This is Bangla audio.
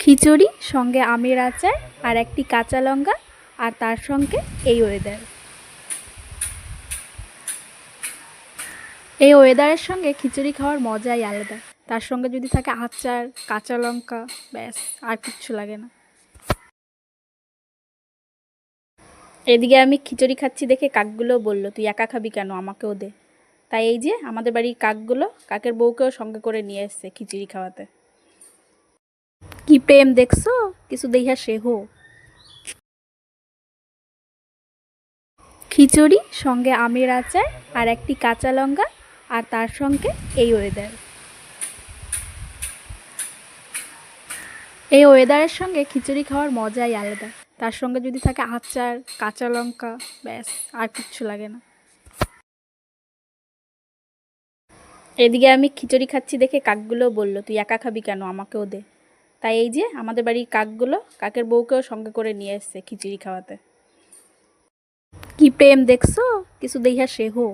খিচুড়ি সঙ্গে আমের আচার আর একটি কাঁচা লঙ্কা আর তার সঙ্গে এই ওয়েদার। এই ওয়েদারের সঙ্গে খিচুড়ি খাওয়ার মজাই আলাদা। তার সঙ্গে যদি থাকে আচার, কাঁচা লঙ্কা, ব্যাস আর কিচ্ছু লাগে না। এদিকে আমি খিচুড়ি খাচ্ছি দেখে কাকগুলো বলল, তুই একা খাবি কেন, আমাকেও দে। তাই এই যে আমাদের বাড়ির কাকগুলো কাকের বউকেও সঙ্গে করে নিয়ে এসছে খিচুড়ি খাওয়াতে। কি প্রেম দেখছো, কিছু দেইহা সেহো। খিচুড়ি সঙ্গে আমের আচার আর একটি কাঁচা লঙ্কা আর তার সঙ্গে এই ওয়েদার। এই ওয়েদারের সঙ্গে খিচুড়ি খাওয়ার মজাই আলাদা। তার সঙ্গে যদি থাকে আচার, কাঁচা লঙ্কা, ব্যাস আর কিচ্ছু লাগে না। এদিকে আমি খিচুড়ি খাচ্ছি দেখে কাকগুলো বলল, তুই একা খাবি কেন, আমাকেও দে। তাই এই যে আমাদের বাড়ির কাকগুলো কাকের বউকেও সঙ্গে করে নিয়ে এসছে খিচুড়ি খাওয়াতে। কি প্রেম দেখছো, কিছু দেইহা সেহো।